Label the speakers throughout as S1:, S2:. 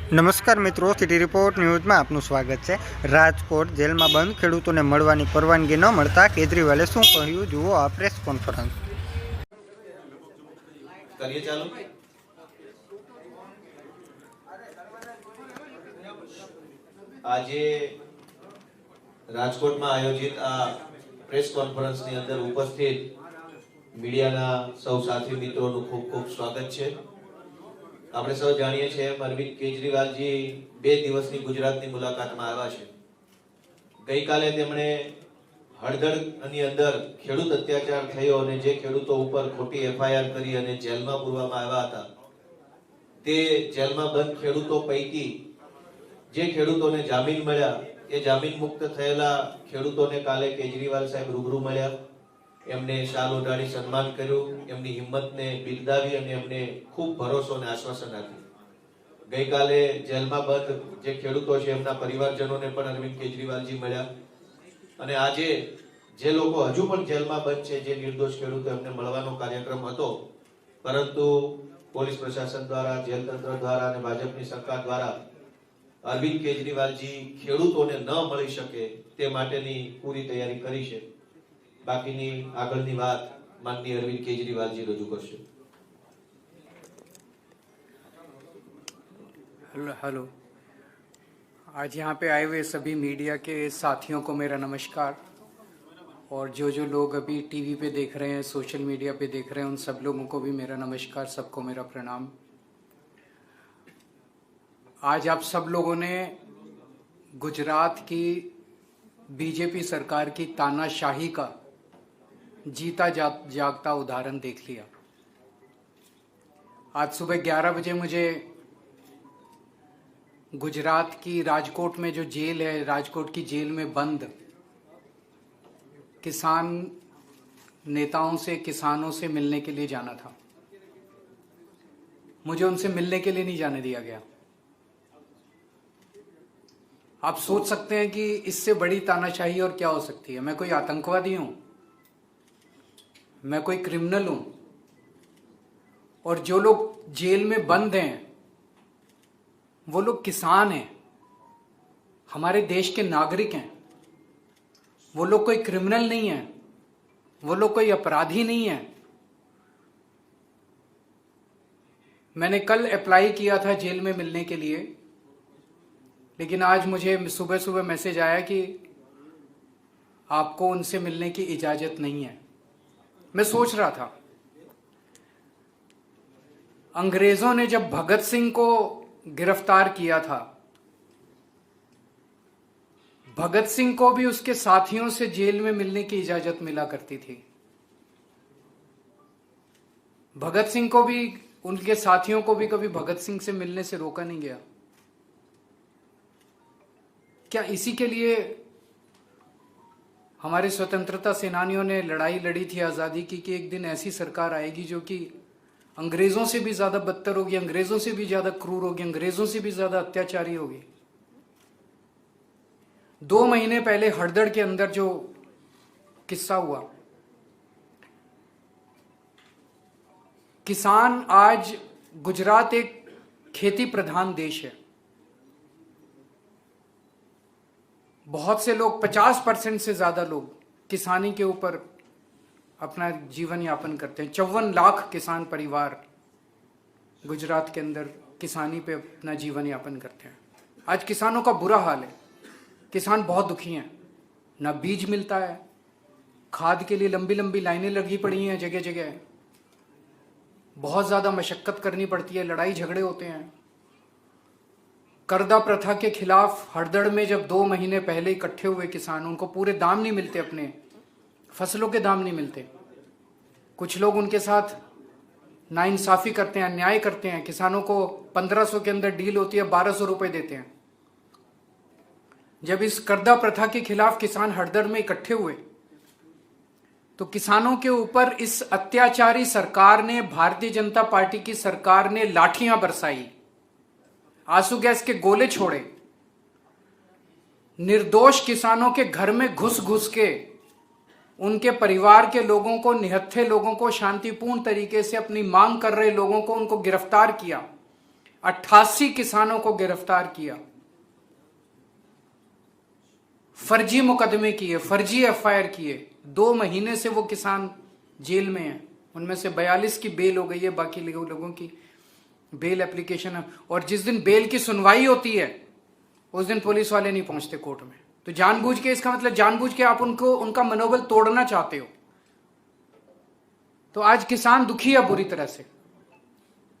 S1: નમસ્કાર મિત્રો, city report ન્યૂઝમાં આપનું સ્વાગત છે। રાજકોટ જેલમાં બંધ ખેડૂતોને મળવાની પરવાનગી ન મળતા કેજરીવાલે શું કહ્યું, જુઓ આ પ્રેસ કોન્ફરન્સ।
S2: આજે રાજકોટમાં આયોજિત આ પ્રેસ કોન્ફરન્સની અંદર ઉપસ્થિત મીડિયાના સૌ સાથી મિત્રોનું ખૂબ ખૂબ સ્વાગત છે। આપણે સૌ જાણીએ છીએ અરવિંદ કેજરીવાલજી 2 દિવસની ગુજરાતની મુલાકાતમાં આવ્યા છે। ગઈકાલે તેમણે હળદળની અંદર ખેડૂત અત્યાચાર થયો અને જે ખેડૂતો ઉપર ખોટી એફઆઈઆર કરી અને જેલમાં પૂરવામાં આવ્યા હતા, તે જેલમાં બંધ ખેડૂતો પૈકી જે ખેડૂતોને જામીન મળ્યા, એ જામીન મુક્ત થયેલા ખેડૂતોને કાલે કેજરીવાલ સાહેબ રૂબરૂ મળ્યા, એમને શાલ ઓઢાડી સન્માન કર્યું, એમની હિંમતને બિરદાવી અને એમને ખૂબ ભરોસો અને આશ્વાસન આપ્યું। ગઈકાલે જેલમાં બંધ જે ખેડૂતો છે એમના પરિવારજનોને પણ અરવિંદ કેજરીવાલજી મળ્યા અને આજે જે લોકો હજુ પણ જેલમાં બંધ છે, જે નિર્દોષ ખેડૂતો, એમને મળવાનો કાર્યક્રમ હતો, પરંતુ પોલીસ પ્રશાસન દ્વારા, જેલ તંત્ર દ્વારા અને ભાજપની સરકાર દ્વારા અરવિંદ કેજરીવાલજી ખેડૂતોને ન મળી શકે તે માટેની પૂરી તૈયારી કરી છે। બાકીની આગળની વાત માનનીય અરવિંદ केजरीवाल जी रजू करशे।
S3: हेलो, आज यहाँ पे आए हुए सभी मीडिया के साथियों को मेरा नमस्कार, और जो लोग अभी टीवी पे देख रहे हैं, सोशल मीडिया पे देख रहे हैं, उन सब लोगों को भी मेरा नमस्कार, सबको मेरा प्रणाम। आज आप सब लोगों ने गुजरात की बीजेपी सरकार की तानाशाही का जीता जागता उदाहरण देख लिया। आज सुबह 11 बजे मुझे गुजरात की राजकोट में जो जेल है, राजकोट की जेल में बंद किसान नेताओं से, किसानों से मिलने के लिए जाना था। मुझे उनसे मिलने के लिए नहीं जाने दिया गया। आप सोच सकते हैं कि इससे बड़ी तानाशाही और क्या हो सकती है। मैं कोई आतंकवादी हूं? मैं कोई क्रिमिनल हूं? और जो लोग जेल में बंद हैं वो लोग किसान हैं, हमारे देश के नागरिक हैं। वो लोग कोई क्रिमिनल नहीं है, वो लोग कोई अपराधी नहीं है। मैंने कल अप्लाई किया था जेल में मिलने के लिए, लेकिन आज मुझे सुबह सुबह मैसेज आया कि आपको उनसे मिलने की इजाजत नहीं है। मैं सोच रहा था, अंग्रेजों ने जब भगत सिंह को गिरफ्तार किया था, भगत सिंह को भी उसके साथियों से जेल में मिलने की इजाजत मिला करती थी। भगत सिंह को भी, उनके साथियों को भी कभी भगत सिंह से मिलने से रोका नहीं गया। क्या इसी के लिए हमारे स्वतंत्रता सेनानियों ने लड़ाई लड़ी थी आज़ादी की कि एक दिन ऐसी सरकार आएगी जो कि अंग्रेज़ों से भी ज़्यादा बदतर होगी, अंग्रेज़ों से भी ज़्यादा क्रूर होगी, अंग्रेज़ों से भी ज़्यादा अत्याचारी होगी। 2 महीने पहले हड़दड़ के अंदर जो किस्सा हुआ, किसान, आज गुजरात एक खेती प्रधान देश है। बहुत से लोग, 50% से ज़्यादा लोग किसानी के ऊपर अपना जीवन यापन करते हैं। 54 लाख किसान परिवार गुजरात के अंदर किसानी पे अपना जीवन यापन करते हैं। आज किसानों का बुरा हाल है, किसान बहुत दुखी हैं। ना बीज मिलता है, खाद के लिए लंबी लंबी लाइनें लगी पड़ी हैं जगह जगह, बहुत ज़्यादा मशक्क़त करनी पड़ती है, लड़ाई झगड़े होते हैं। कर्दा प्रथा के खिलाफ हड़दड़ में जब 2 महीने पहले इकट्ठे हुए किसान, उनको पूरे दाम नहीं मिलते, अपने फसलों के दाम नहीं मिलते। कुछ लोग उनके साथ नाइंसाफ़ी करते हैं, अन्याय करते हैं। किसानों को 1500 के अंदर डील होती है, 1200 रुपये देते हैं। जब इस कर्दा प्रथा के खिलाफ किसान हड़दड़ में इकट्ठे हुए तो किसानों के ऊपर इस अत्याचारी सरकार ने, भारतीय जनता पार्टी की सरकार ने लाठियां बरसाई, आंसू गैस के गोले छोड़े, निर्दोष किसानों के घर में घुस घुस के उनके परिवार के लोगों को, निहत्थे लोगों को, शांतिपूर्ण तरीके से अपनी मांग कर रहे लोगों को उनको गिरफ्तार किया। 88 किसानों को गिरफ्तार किया, फर्जी मुकदमे किए, फर्जी एफआईआर किए। 2 महीने से वो किसान जेल में है। उनमें से 42 की बेल हो गई है, बाकी लोगों की बेल एप्लीकेशन है। और जिस दिन बेल की सुनवाई होती है उस दिन पुलिस वाले नहीं पहुंचते कोर्ट में। तो जानबूझ के, इसका मतलब जानबूझ के आप उनका मनोबल तोड़ना चाहते हो। तो आज किसान दुखी है बुरी तरह से।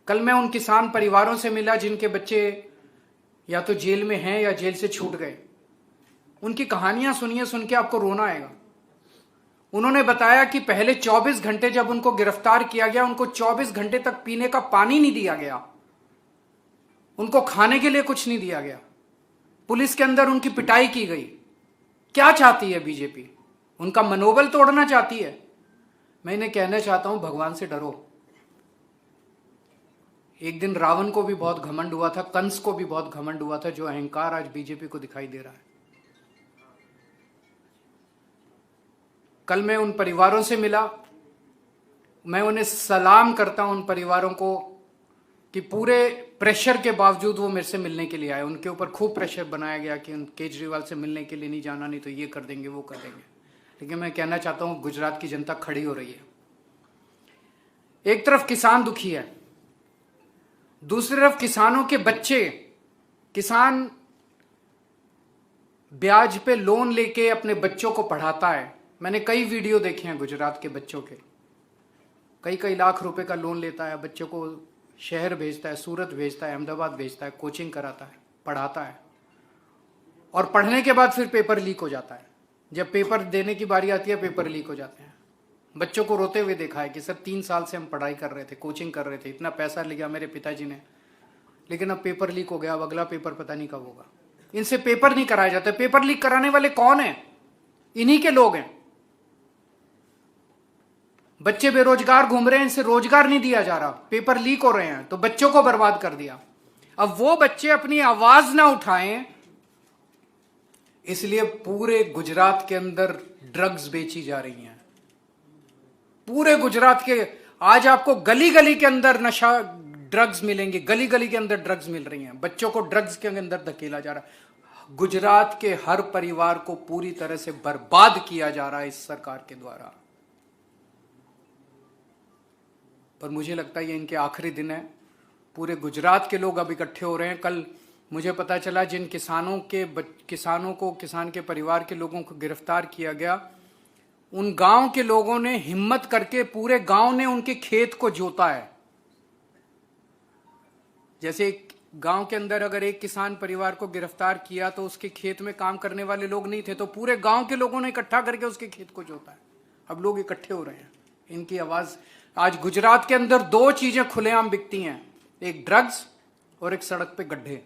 S3: कल मैं उन किसान परिवारों से मिला जिनके बच्चे या तो जेल में हैं या जेल से छूट गए। उनकी कहानियां सुनिए, सुन के आपको रोना आएगा। उन्होंने बताया कि पहले 24 घंटे जब उनको गिरफ्तार किया गया, उनको 24 घंटे तक पीने का पानी नहीं दिया गया, उनको खाने के लिए कुछ नहीं दिया गया, पुलिस के अंदर उनकी पिटाई की गई। क्या चाहती है बीजेपी? उनका मनोबल तोड़ना चाहती है। मैं इन्हें कहना चाहता हूं, भगवान से डरो। एक दिन रावण को भी बहुत घमंड हुआ था, कंस को भी बहुत घमंड हुआ था, जो अहंकार आज बीजेपी को दिखाई दे रहा है। कल मैं उन परिवारों से मिला, मैं उन्हें सलाम करता हूं, उन परिवारों को, कि पूरे प्रेशर के बावजूद वो मेरे से मिलने के लिए आए। उनके ऊपर खूब प्रेशर बनाया गया कि उन केजरीवाल से मिलने के लिए नहीं जाना, नहीं तो ये कर देंगे, वो कर देंगे। लेकिन मैं कहना चाहता हूं, गुजरात की जनता खड़ी हो रही है। एक तरफ किसान दुखी है, दूसरी तरफ किसानों के बच्चे, किसान ब्याज पे लोन लेके अपने बच्चों को पढ़ाता है। मैंने कई वीडियो देखे हैं गुजरात के बच्चों के, कई कई लाख रुपए का लोन लेता है, बच्चों को शहर भेजता है, सूरत भेजता है, अहमदाबाद भेजता है, कोचिंग कराता है, पढ़ाता है, और पढ़ने के बाद फिर पेपर लीक हो जाता है। जब पेपर देने की बारी आती है, पेपर लीक हो जाते हैं। बच्चों को रोते हुए देखा है कि सर 3 साल से हम पढ़ाई कर रहे थे, कोचिंग कर रहे थे, इतना पैसा लिया मेरे पिताजी ने, लेकिन अब पेपर लीक हो गया, अब अगला पेपर पता नहीं कब होगा। इनसे पेपर नहीं कराया जाता। पेपर लीक कराने वाले कौन हैं? इन्हीं के लोग हैं। बच्चे बेरोजगार घूम रहे हैं, इनसे रोजगार नहीं दिया जा रहा, पेपर लीक हो रहे हैं, तो बच्चों को बर्बाद कर दिया। अब वो बच्चे अपनी आवाज ना उठाएं, इसलिए पूरे गुजरात के अंदर ड्रग्स बेची जा रही हैं। पूरे गुजरात के, आज आपको गली गली के अंदर नशा ड्रग्स मिलेंगे, गली गली के अंदर ड्रग्स मिल रही हैं। बच्चों को ड्रग्स के अंदर धकेला जा रहा है। गुजरात के हर परिवार को पूरी तरह से बर्बाद किया जा रहा है इस सरकार के द्वारा। पर मुझे लगता है ये इनके आखिरी दिन है। पूरे गुजरात के लोग अब इकट्ठे हो रहे हैं। कल मुझे पता चला जिन किसान के परिवार के लोगों को गिरफ्तार किया गया, उन गांव के लोगों ने हिम्मत करके, पूरे गांव ने उनके खेत को जोता है। जैसे एक गांव के अंदर अगर एक किसान परिवार को गिरफ्तार किया तो उसके खेत में काम करने वाले लोग नहीं थे, तो पूरे गांव के लोगों ने इकट्ठा करके उसके खेत को जोता है। अब लोग इकट्ठे हो रहे हैं, इनकी आवाज। आज गुजरात के अंदर 2 चीजें खुलेआम बिकती हैं, एक ड्रग्स और एक सड़क पे गड्ढे।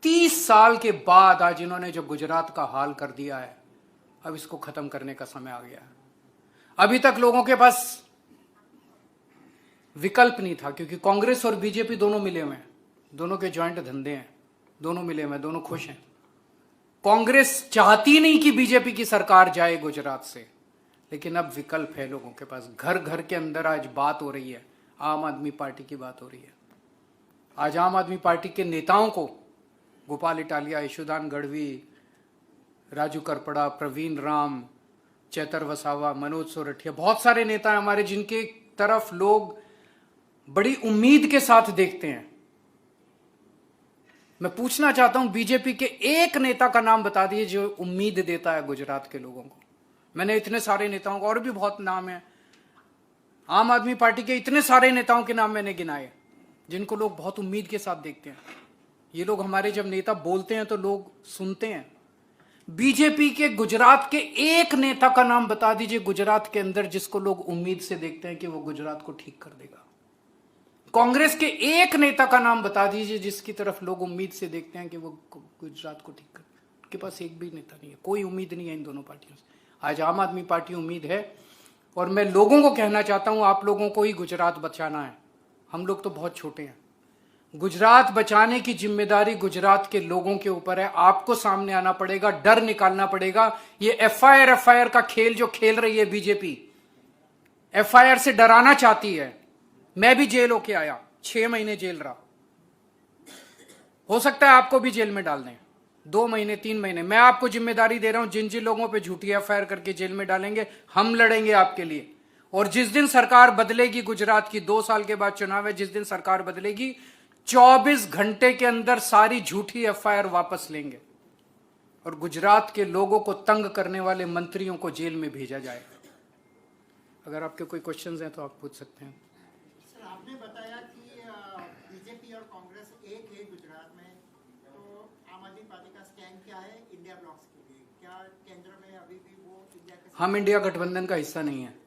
S3: 30 साल के बाद आज इन्होंने जो गुजरात का हाल कर दिया है, अब इसको खत्म करने का समय आ गया है। अभी तक लोगों के पास विकल्प नहीं था, क्योंकि कांग्रेस और बीजेपी दोनों मिले हुए हैं, दोनों के जॉइंट धंधे हैं, दोनों मिले हुए हैं, दोनों खुश हैं। कांग्रेस चाहती नहीं कि बीजेपी की सरकार जाए गुजरात से, लेकिन अब विकल्प है लोगों के पास। घर घर के अंदर आज बात हो रही है, आम आदमी पार्टी की बात हो रही है। आज आम आदमी पार्टी के नेताओं को, गोपाल इटालिया, यशोदान गढ़वी, राजू करपड़ा, प्रवीण राम, चैतर वसावा, मनोज सोरठिया, बहुत सारे नेता हैं हमारे जिनके तरफ लोग बड़ी उम्मीद के साथ देखते हैं। मैं पूछना चाहता हूं, बीजेपी के एक नेता का नाम बता दीजिए जो उम्मीद देता है गुजरात के लोगों को। मैंने इतने सारे नेताओं को, और भी बहुत नाम है, आम आदमी पार्टी के इतने सारे नेताओं के नाम मैंने गिनाए जिनको लोग बहुत उम्मीद के साथ देखते हैं। ये लोग हमारे जब नेता बोलते हैं तो लोग सुनते हैं। बीजेपी के गुजरात के एक नेता का नाम बता दीजिए गुजरात के अंदर जिसको लोग उम्मीद से देखते हैं कि वो गुजरात को ठीक कर देगा। कांग्रेस के एक नेता का नाम बता दीजिए जिसकी तरफ लोग उम्मीद से देखते हैं कि वो गुजरात को ठीक कर। उनके पास एक भी नेता नहीं है, कोई उम्मीद नहीं है इन दोनों पार्टियों से। आज आम आदमी पार्टी उम्मीद है, और मैं लोगों को कहना चाहता हूं, आप लोगों को ही गुजरात बचाना है। हम लोग तो बहुत छोटे हैं। गुजरात बचाने की जिम्मेदारी गुजरात के लोगों के ऊपर है। आपको सामने आना पड़ेगा, डर निकालना पड़ेगा। ये एफआईआर का खेल जो खेल रही है बीजेपी, एफआईआर से डराना चाहती है। मैं भी जेल होके आया, 6 महीने जेल रहा। हो सकता है आपको भी जेल में डाल दें, 2 महीने 3 महीने। मैं आपको जिम्मेदारी दे रहा हूं, जिन जिन लोगों पे झूठी एफआईआर करके जेल में डालेंगे, हम लड़ेंगे आपके लिए। और जिस दिन सरकार बदलेगी, गुजरात की 2 साल के बाद चुनाव है, जिस दिन सरकार बदलेगी, 24 घंटे के अंदर सारी झूठी एफआईआर वापस लेंगे और गुजरात के लोगों को तंग करने वाले मंत्रियों को जेल में भेजा जाएगा। अगर आपके कोई क्वेश्चंस हैं तो आप पूछ सकते हैं।
S4: सर, आपने बताया कि बीजेपी और कांग्रेस एक है गुजरात में, तो आम आदमी पार्टी का स्टैंड क्या है इंडिया ब्लॉक्स के लिए? क्या केंद्र में अभी भी वो इंडिया के
S3: हम इंडिया गठबंधन का हिस्सा नहीं है।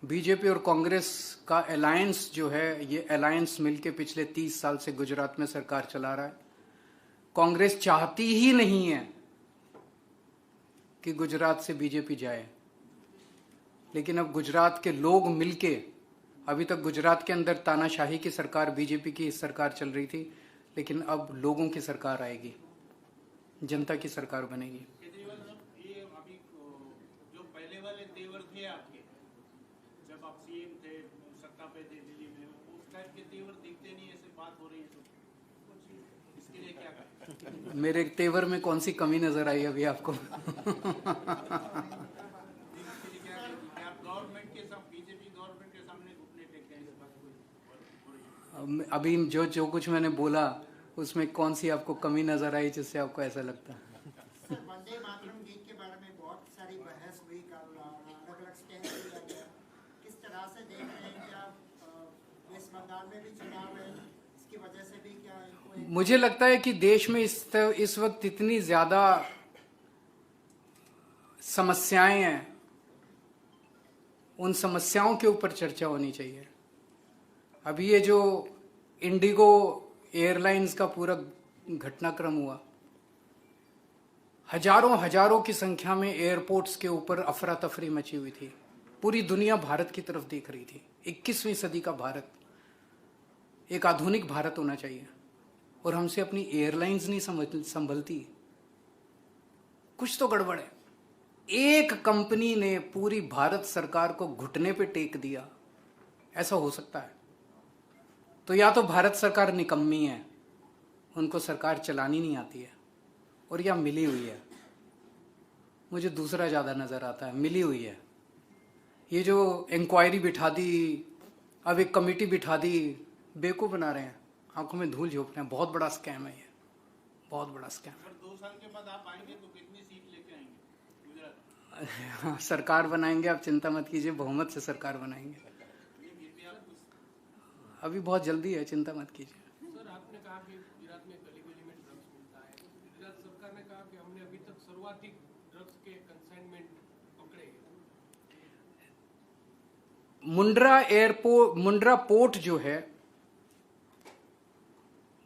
S3: बीजेपी और कांग्रेस का अलायंस जो है, ये अलायंस मिलके पिछले 30 साल से गुजरात में सरकार चला रहा है। कांग्रेस चाहती ही नहीं है कि गुजरात से बीजेपी जाए, लेकिन अब गुजरात के लोग मिलके, अभी तक गुजरात के अंदर तानाशाही की सरकार, बीजेपी की सरकार चल रही थी, लेकिन अब लोगों की सरकार आएगी, जनता की सरकार बनेगी।
S5: केजरीवाल साहब, ये अभी जो पहले वाले तेवर थे आपके, जब आप सीएम थे, सत्ता पे थे दिल्ली में, उस टाइप के तेवर दिखते नहीं, ऐसे बात हो रही है, तो इसके लिए क्या करें?
S3: मेरे तेवर में कौन सी कमी नजर आई अभी आपको?
S5: गवर्नमेंट के साथ, बीजेपी गवर्नमेंट के सामने घुटने टेकते हैं, इस बात को
S3: अभी जो कुछ मैंने बोला उसमें कौन सी आपको कमी नजर आई जिससे आपको ऐसा लगता है?
S4: सर, वंदे मातरम गीत के बारे में बहुत सारी बहस हुई, कल अलग अलग स्टैंड लिया गया। किस तरह से देख रहे हैं? क्या वेस्ट बंगाल में भी चुनाव है, इसकी वजह से भी क्या इनको
S3: मुझे लगता है कि देश में इस वक्त इतनी ज्यादा समस्याएं हैं, उन समस्याओं के ऊपर चर्चा होनी चाहिए। अभी ये जो इंडिगो एयरलाइंस का पूरा घटनाक्रम हुआ, हजारों की संख्या में एयरपोर्ट्स के ऊपर अफरा तफरी मची हुई थी। पूरी दुनिया भारत की तरफ देख रही थी। 21वीं सदी का भारत, एक आधुनिक भारत होना चाहिए, और हमसे अपनी एयरलाइंस नहीं संभलती। कुछ तो गड़बड़ है। एक कंपनी ने पूरी भारत सरकार को घुटने पे टेक दिया, ऐसा हो सकता है? तो या तो भारत सरकार निकम्मी है, उनको सरकार चलानी नहीं आती है, और या मिली हुई है। मुझे दूसरा ज्यादा नजर आता है, मिली हुई है। ये जो इंक्वायरी बिठा दी, अब एक कमेटी बिठा दी, बेवकूफ बना रहे हैं, आंखों में धूल झोंक रहे हैं। बहुत बड़ा स्कैम है ये, बहुत बड़ा स्कैम।
S5: अगर 2 साल के बाद आप आएंगे तो कितनी सीट लेके आएंगे गुजरात?
S3: हाँ, सरकार बनाएंगे, आप चिंता मत कीजिए, बहुमत से सरकार बनाएंगे। अभी बहुत जल्दी है, चिंता मत कीजिए।
S5: सर, आपने कहा कि गुजरात में गली गली में ड्रग्स मिलता है। गुजरात सरकार ने कहा कि हमने अभी तक सर्वाधिक ड्रग्स के कंसाइनमेंट पकड़े हैं।
S3: मुंड्रा पोर्ट जो है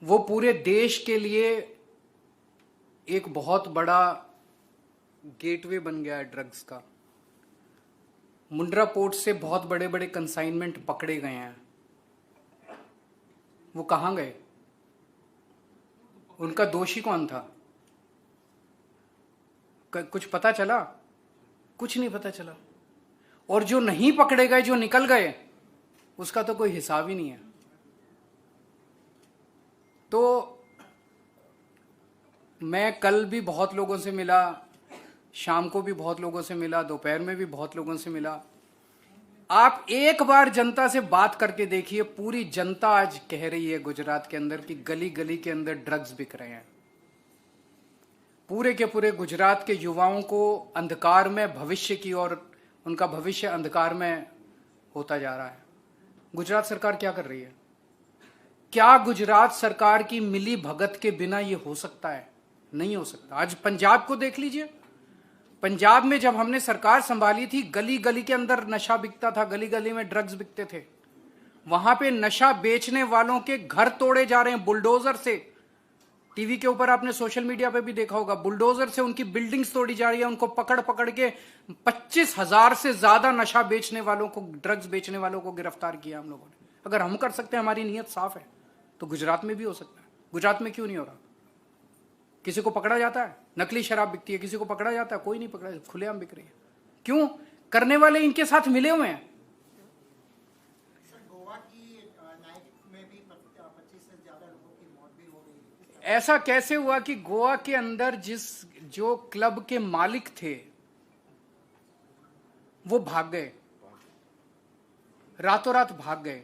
S3: वो पूरे देश के लिए एक बहुत बड़ा गेटवे बन गया है ड्रग्स का। मुंड्रा पोर्ट से बहुत बड़े बड़े कंसाइनमेंट पकड़े गए हैं। वो कहां गए? उनका दोषी कौन था? कुछ पता चला? कुछ नहीं पता चला। और जो नहीं पकड़े गए, जो निकल गए, उसका तो कोई हिसाब ही नहीं है। तो मैं कल भी बहुत लोगों से मिला, शाम को भी बहुत लोगों से मिला, दोपहर में भी बहुत लोगों से मिला। आप एक बार जनता से बात करके देखिए, पूरी जनता आज कह रही है गुजरात के अंदर कि गली गली के अंदर ड्रग्स बिक रहे हैं। पूरे के पूरे गुजरात के युवाओं को अंधकार में, भविष्य की ओर उनका भविष्य अंधकार में होता जा रहा है। गुजरात सरकार क्या कर रही है? क्या गुजरात सरकार की मिली भगत के बिना ये हो सकता है? नहीं हो सकता। आज पंजाब को देख लीजिए। पंजाब में जब हमने सरकार संभाली थी, गली गली के अंदर नशा बिकता था, गली गली में ड्रग्स बिकते थे। वहां पे नशा बेचने वालों के घर तोड़े जा रहे हैं बुलडोजर से। टीवी के ऊपर आपने, सोशल मीडिया पे भी देखा होगा, बुलडोजर से उनकी बिल्डिंग्स तोड़ी जा रही है। उनको पकड़ पकड़ के 25,000 से ज्यादा नशा बेचने वालों को, ड्रग्स बेचने वालों को गिरफ्तार किया हम लोगों ने। अगर हम कर सकते हैं, हमारी नीयत साफ है, तो गुजरात में भी हो सकता है। गुजरात में क्यों नहीं हो रहा? किसी को पकड़ा जाता है? नकली शराब बिकती है, किसी को पकड़ा जाता है? कोई नहीं पकड़ा, खुलेआम बिक रही है। क्यों? करने वाले इनके साथ मिले हुए हैं।
S4: सर, गोवा की नाइट में भी 25 से ज्यादा लोगों की मौत भी
S3: ऐसा कैसे हुआ कि गोवा के अंदर जो क्लब के मालिक थे वो भाग गए, रातों रात भाग गए,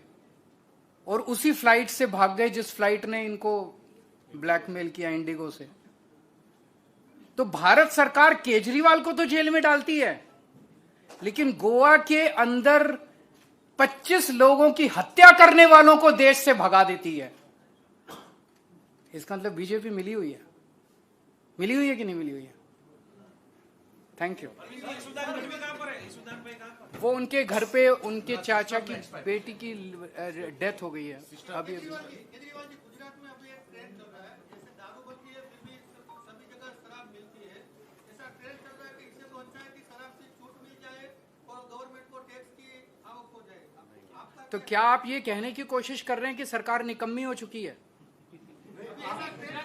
S3: और उसी फ्लाइट से भाग गए जिस फ्लाइट ने इनको ब्लैकमेल किया, इंडिगो से। तो भारत सरकार केजरीवाल को तो जेल में डालती है, लेकिन गोवा के अंदर 25 लोगों की हत्या करने वालों को देश से भगा देती है। इसका मतलब बीजेपी मिली हुई है कि नहीं मिली हुई है? Thank you. वो उनके घर पे उनके चाचा की बेटी की डेथ हो गई है अभी।
S5: केजरीवाल जी, गुजरात में अभी एक ट्रेंड चल रहा है, जैसे दारू बनती है फिर भी सभी जगह शराब मिलती है, ऐसा ट्रेंड चल रहा है कि इससे तो अच्छा है कि शराब से छूट मिल जाए और गवर्नमेंट को टैक्स की आवक हो जाए। आपका
S3: तो क्या आप ये कहने की कोशिश कर रहे हैं कि सरकार निकम्मी हो चुकी है?
S5: ऐसा ट्रेंड